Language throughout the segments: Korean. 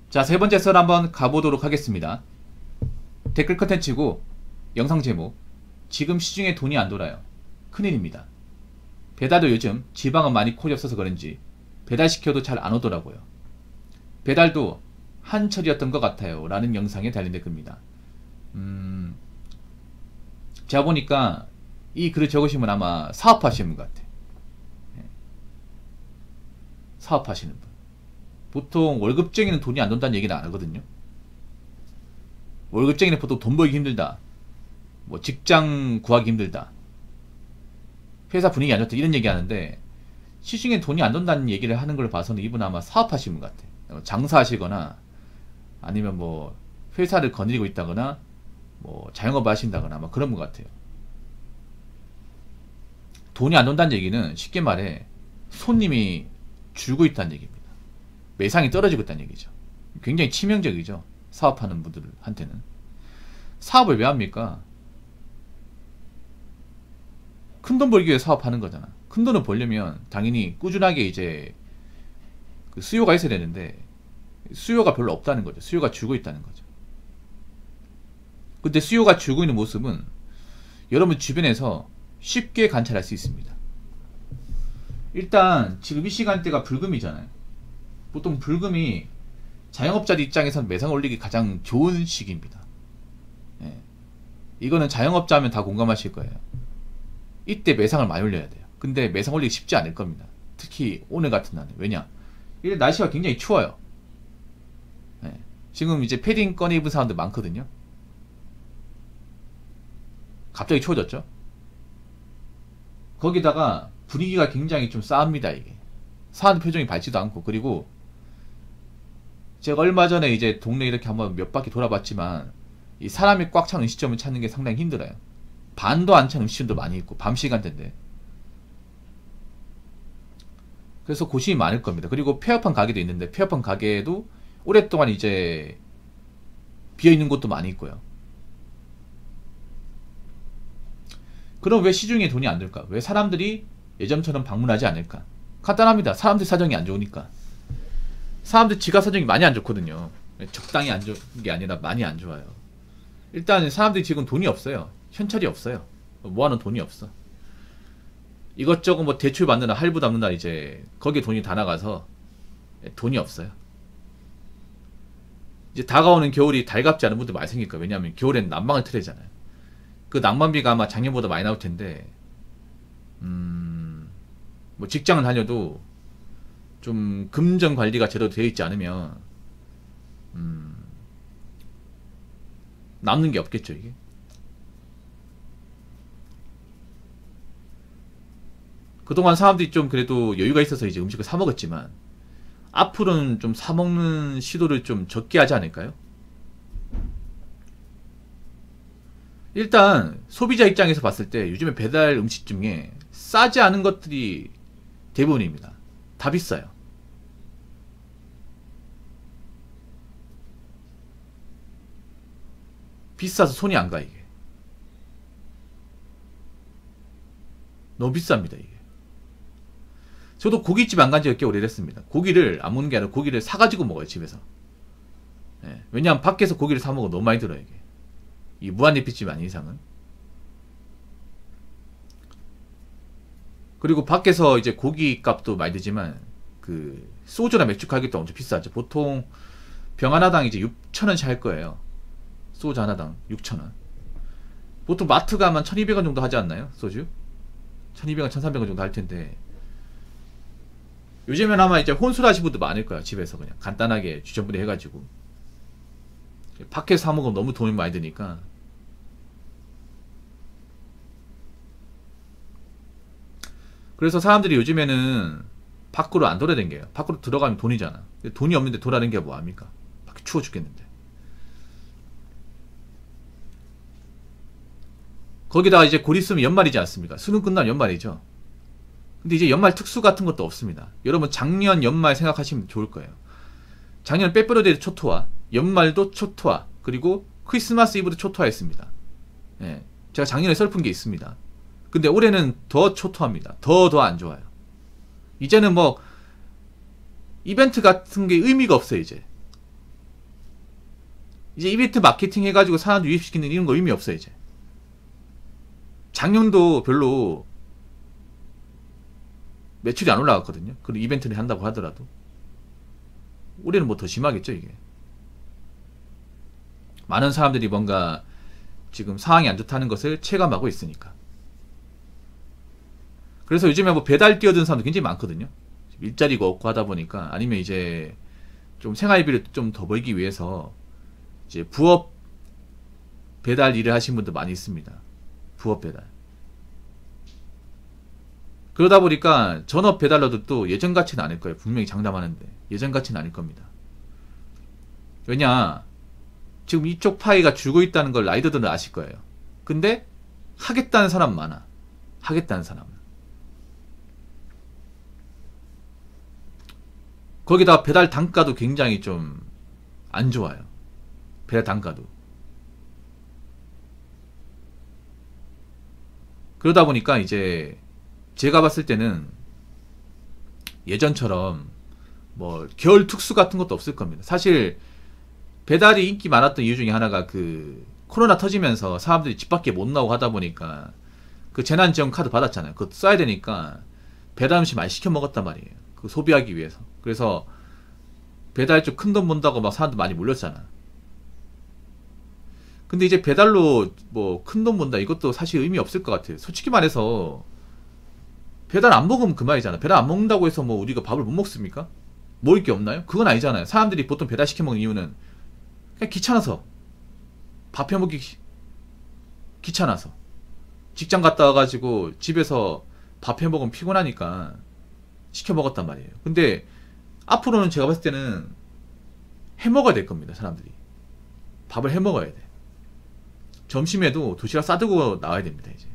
자, 세 번째 썰 한번 가보도록 하겠습니다. 댓글 컨텐츠고 영상 제목, 지금 시중에 돈이 안 돌아요. 큰일입니다. 배달도 요즘 지방은 많이 콜이 없어서 그런지 배달시켜도 잘 안 오더라고요. 배달도 한철이었던 것 같아요 라는 영상에 달린 댓글입니다. 제가 보니까 이 글을 적으신 분 아마 사업하시는 분 같아. 사업하시는 분. 보통 월급쟁이는 돈이 안 돈다는 얘기는 안 하거든요. 월급쟁이는 보통 돈 벌기 힘들다, 뭐 직장 구하기 힘들다, 회사 분위기 안 좋다 이런 얘기 하는데, 시중에 돈이 안 돈다는 얘기를 하는 걸 봐서는 이분 아마 사업하시는 분 같아. 장사하시거나 아니면 뭐 회사를 거느리고 있다거나 뭐 자영업을 하신다거나 아마 그런 분 같아요. 돈이 안 돈다는 얘기는 쉽게 말해 손님이 줄고 있다는 얘기입니다. 매상이 떨어지고 있다는 얘기죠. 굉장히 치명적이죠. 사업하는 분들한테는. 사업을 왜 합니까? 큰돈 벌기 위해 사업하는 거잖아. 큰 돈을 벌려면 당연히 꾸준하게 이제 그 수요가 있어야 되는데, 수요가 별로 없다는 거죠. 수요가 줄고 있다는 거죠. 근데 수요가 줄고 있는 모습은 여러분 주변에서 쉽게 관찰할 수 있습니다. 일단 지금 이 시간대가 불금이잖아요. 보통 불금이 자영업자들 입장에서는 매상 올리기 가장 좋은 시기입니다. 예. 이거는 자영업자 하면 다 공감하실 거예요. 이때 매상을 많이 올려야 돼요. 근데 매상 올리기 쉽지 않을 겁니다. 특히 오늘 같은 날은. 왜냐? 이 날씨가 굉장히 추워요. 예. 지금 이제 패딩 꺼내 입은 사람들 많거든요. 갑자기 추워졌죠? 거기다가 분위기가 굉장히 좀 싸합니다, 이게. 사람 표정이 밝지도 않고. 그리고 제가 얼마 전에 이제 동네 이렇게 한번 몇 바퀴 돌아봤지만, 이 사람이 꽉 찬 음식점을 찾는 게 상당히 힘들어요. 반도 안 찬 음식점도 많이 있고, 밤 시간대인데. 그래서 고심이 많을 겁니다. 그리고 폐업한 가게도 있는데, 폐업한 가게도 오랫동안 이제 비어있는 곳도 많이 있고요. 그럼 왜 시중에 돈이 안 들까? 왜 사람들이 예전처럼 방문하지 않을까? 간단합니다. 사람들 사정이 안 좋으니까. 사람들 지갑 사정이 많이 안 좋거든요. 적당히 안 좋은 게 아니라 많이 안 좋아요. 일단 사람들이 지금 돈이 없어요. 현찰이 없어요. 모아놓은 돈이 없어. 이것저것 뭐 대출 받느라 할부 담느라 이제 거기에 돈이 다 나가서 돈이 없어요. 이제 다가오는 겨울이 달갑지 않은 분들 많이 생길 거예요. 왜냐하면 겨울엔 난방을 틀잖아요. 그 난방비가 아마 작년보다 많이 나올 텐데, 뭐 직장을 다녀도 좀 금전 관리가 제대로 되어 있지 않으면 남는 게 없겠죠, 이게. 그동안 사람들이 좀 그래도 여유가 있어서 이제 음식을 사 먹었지만, 앞으로는 좀 사 먹는 시도를 좀 적게 하지 않을까요? 일단 소비자 입장에서 봤을 때 요즘에 배달 음식 중에 싸지 않은 것들이 대부분입니다. 다 비싸요. 비싸서 손이 안 가, 이게. 너무 비쌉니다, 이게. 저도 고깃집 안 간 지가 꽤 오래됐습니다. 고기를 안 먹는 게 아니라 고기를 사가지고 먹어요, 집에서. 예. 왜냐하면 밖에서 고기를 사 먹으면 너무 많이 들어요, 이게. 이 무한리필집 아닌 이상은. 그리고 밖에서 이제 고기 값도 많이 들지만, 그 소주나 맥주 가격도 엄청 비싸죠. 보통 병 하나당 이제 6,000원씩 할 거예요. 소주 하나당 6,000원. 보통 마트 가면 1,200원 정도 하지 않나요? 소주? 1,200원, 1,300원 정도 할 텐데, 요즘엔 아마 이제 혼술하시는 분도 많을 거야. 집에서 그냥 간단하게 주전부리 해가지고. 밖에서 사 먹으면 너무 돈이 많이 드니까. 그래서 사람들이 요즘에는 밖으로 안 돌아다녀요. 밖으로 들어가면 돈이잖아. 돈이 없는데 돌아다니는 게 뭐합니까? 밖에 추워 죽겠는데. 거기다가 이제 곧 있으면 연말이지 않습니까? 수능 끝나면 연말이죠. 근데 이제 연말 특수 같은 것도 없습니다. 여러분 작년 연말 생각하시면 좋을 거예요. 작년 빼빼로데이도 초토화, 연말도 초토화, 그리고 크리스마스 이브도 초토화했습니다. 예, 제가 작년에 슬픈 게 있습니다. 근데 올해는 더 초토화입니다. 더 안 좋아요. 이제는 뭐 이벤트 같은 게 의미가 없어요. 이제 이제 이벤트 마케팅 해가지고 사람들 유입시키는 이런 거 의미 없어 이제. 작년도 별로 매출이 안 올라갔거든요. 그리고 이벤트를 한다고 하더라도. 올해는 뭐 더 심하겠죠 이게. 많은 사람들이 뭔가 지금 상황이 안 좋다는 것을 체감하고 있으니까. 그래서 요즘에 뭐 배달 뛰어든 사람도 굉장히 많거든요. 일자리가 없고 하다 보니까, 아니면 이제 좀 생활비를 좀 더 벌기 위해서 이제 부업 배달 일을 하신 분도 많이 있습니다. 부업 배달. 그러다 보니까 전업 배달러도 또 예전 같지는 않을 거예요. 분명히 장담하는데 예전 같지는 않을 겁니다. 왜냐, 지금 이쪽 파이가 줄고 있다는 걸 라이더들은 아실 거예요. 근데 하겠다는 사람 많아. 하겠다는 사람은. 거기다 배달 단가도 굉장히 좀 안 좋아요. 배달 단가도. 그러다 보니까 이제 제가 봤을 때는 예전처럼 뭐 겨울 특수 같은 것도 없을 겁니다. 사실 배달이 인기 많았던 이유 중에 하나가 그 코로나 터지면서 사람들이 집 밖에 못 나오고 하다 보니까 그 재난지원 카드 받았잖아요. 그거 써야 되니까 배달 음식 많이 시켜 먹었단 말이에요. 그 소비하기 위해서. 그래서 배달 좀 큰 돈 번다고 막 사람들 많이 몰렸잖아. 근데 이제 배달로 뭐 큰 돈 번다 이것도 사실 의미 없을 것 같아요. 솔직히 말해서 배달 안 먹으면 그만이잖아. 배달 안 먹는다고 해서 뭐 우리가 밥을 못 먹습니까? 먹을 게 없나요? 그건 아니잖아요. 사람들이 보통 배달 시켜 먹는 이유는 그냥 귀찮아서, 밥 해 먹기 귀찮아서, 직장 갔다 와가지고 집에서 밥 해 먹으면 피곤하니까 시켜 먹었단 말이에요. 근데 앞으로는 제가 봤을 때는 해 먹어야 될 겁니다. 사람들이 밥을 해 먹어야 돼. 점심에도 도시락 싸들고 나와야 됩니다. 이제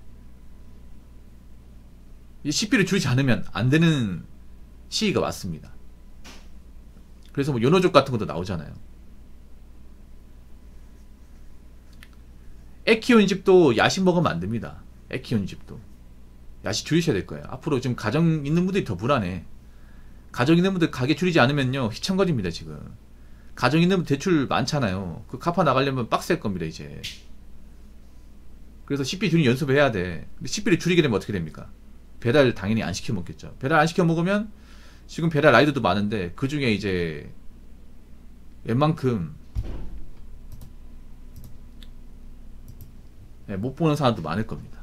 식비를 줄이지 않으면 안 되는 시기가 왔습니다. 그래서 뭐 연어족 같은 것도 나오잖아요. 애 키우는 집도 야식 먹으면 안 됩니다. 애 키우는 집도 야식 줄이셔야 될 거예요. 앞으로 지금 가정 있는 분들이 더 불안해. 가정 있는 분들 가게 줄이지 않으면요 휘청거립니다. 지금 가정 있는 분들 대출 많잖아요. 그 갚아 나가려면 빡셀 겁니다 이제. 그래서 식비 줄이는 연습을 해야 돼. 근데 식비를 줄이게 되면 어떻게 됩니까? 배달 당연히 안 시켜 먹겠죠. 배달 안 시켜 먹으면 지금 배달 라이더도 많은데 그 중에 이제 웬만큼 못 보는 사람도 많을 겁니다.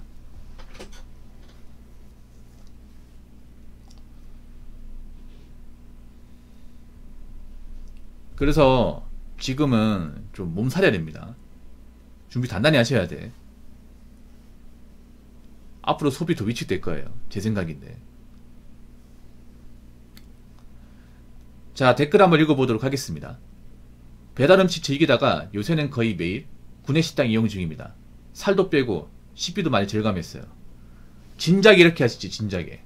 그래서 지금은 좀 몸살해야 됩니다. 준비 단단히 하셔야 돼. 앞으로 소비 더 위축될 거예요. 제 생각인데. 자, 댓글 한번 읽어보도록 하겠습니다. 배달음식 즐기다가 요새는 거의 매일 구내식당 이용 중입니다. 살도 빼고 식비도 많이 절감했어요. 진작에 이렇게 하시지, 진작에.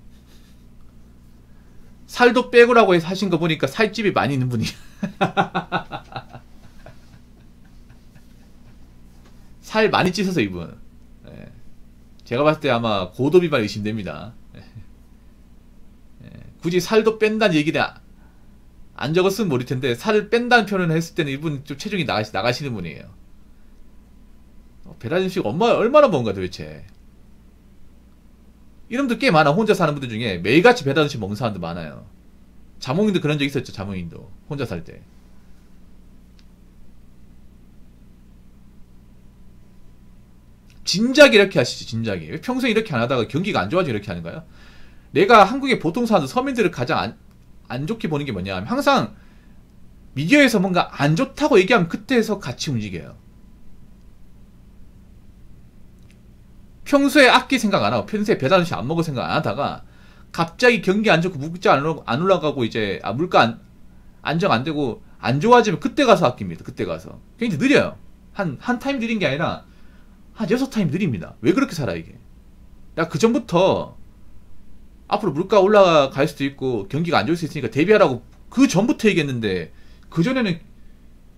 살도 빼고라고 해서 하신 거 보니까 살집이 많이 있는 분이 살 많이 찌셔서 이분. 예. 제가 봤을 때 아마 고도비만 의심됩니다. 예. 굳이 살도 뺀다는 얘기는 안 적었으면 모를 텐데 살을 뺀다는 표현을 했을 때는 이분 좀 체중이 나가시는 분이에요. 배달 음식 얼마나 먹은가 도대체. 이름도 꽤 많아. 혼자 사는 분들 중에 매일같이 배달 음식 먹는 사람도 많아요. 자몽인도 그런 적 있었죠. 자몽인도 혼자 살 때. 진작에 이렇게 하시지. 진작에. 왜 평소에 이렇게 안 하다가 경기가 안 좋아지고 이렇게 하는 거야? 내가 한국의 보통 사람들, 서민들을 가장 안 좋게 보는 게 뭐냐 하면 항상 미디어에서 뭔가 안 좋다고 얘기하면 그때에서 같이 움직여요. 평소에 아낄 생각 안 하고 평소에 배달 음식 안 먹을 생각 안 하다가 갑자기 경기 안 좋고 물가 안 올라가고 이제 물가 안정 안 되고 안 좋아지면 그때 가서 아낍니다. 그때 가서. 굉장히 느려요. 한 타임 느린 게 아니라 한 6타임 느립니다. 왜 그렇게 살아 이게? 나 그 전부터 앞으로 물가 올라갈 수도 있고 경기가 안 좋을 수 있으니까 대비하라고 그 전부터 얘기했는데 그 전에는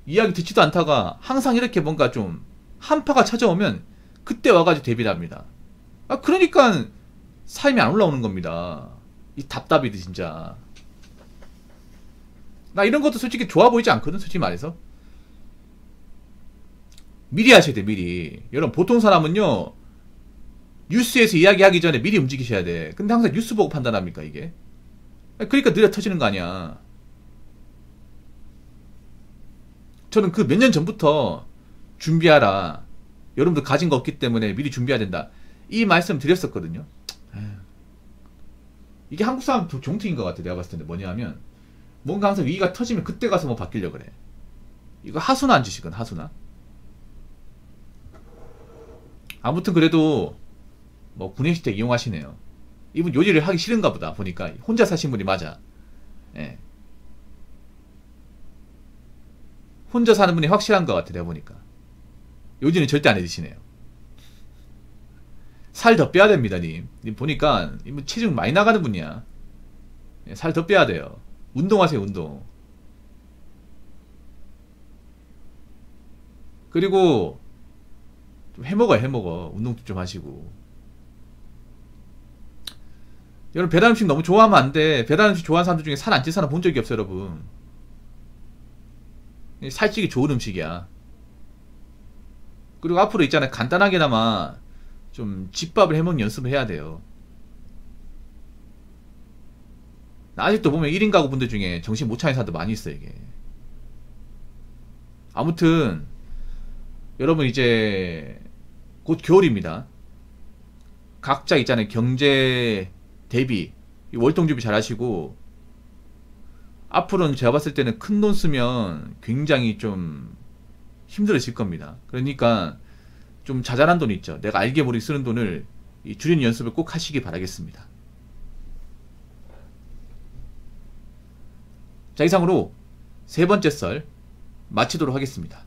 이야기 듣지도 않다가 항상 이렇게 뭔가 좀 한파가 찾아오면 그때 와가지고 대비를 합니다. 그러니까 삶이 안 올라오는 겁니다. 이 답답이들 진짜. 나 이런 것도 솔직히 좋아 보이지 않거든. 솔직히 말해서. 미리 하셔야 돼, 미리. 여러분, 보통 사람은요, 뉴스에서 이야기하기 전에 미리 움직이셔야 돼. 근데 항상 뉴스 보고 판단합니까, 이게? 그러니까 느려 터지는 거 아니야. 저는 그 몇 년 전부터 준비하라. 여러분들 가진 거 없기 때문에 미리 준비해야 된다. 이 말씀 드렸었거든요. 이게 한국 사람 종특인 것 같아, 내가 봤을 텐데. 뭐냐 하면, 뭔가 항상 위기가 터지면 그때 가서 뭐 바뀌려고 그래. 이거 하수나 안 주시건, 하수나. 아무튼 그래도, 뭐, 구내식택 이용하시네요. 이분 요리를 하기 싫은가 보다, 보니까. 혼자 사신 분이 맞아. 예. 혼자 사는 분이 확실한 것 같아, 내가 보니까. 요즘은 절대 안 해드시네요. 살 더 빼야 됩니다, 님. 님 보니까, 이분 체중 많이 나가는 분이야. 예, 살 더 빼야 돼요. 운동하세요, 운동. 그리고, 좀 해먹어요, 해먹어. 운동 좀 하시고. 여러분, 배달 음식 너무 좋아하면 안 돼. 배달 음식 좋아하는 사람들 중에 살 안 찐 사람 본 적이 없어요, 여러분. 살찌기 좋은 음식이야. 그리고 앞으로 있잖아요. 간단하게나마 좀 집밥을 해먹는 연습을 해야 돼요. 아직도 보면 1인 가구 분들 중에 정신 못 차리는 사람도 많이 있어요, 이게. 아무튼, 여러분 이제 곧 겨울입니다. 각자 있잖아요. 경제 대비, 월동 준비 잘 하시고, 앞으로는 제가 봤을 때는 큰 돈 쓰면 굉장히 좀 힘들어질 겁니다. 그러니까 좀 자잘한 돈 있죠. 내가 알게 모르게 쓰는 돈을 줄이는 연습을 꼭 하시기 바라겠습니다. 자, 이상으로 세 번째 썰 마치도록 하겠습니다.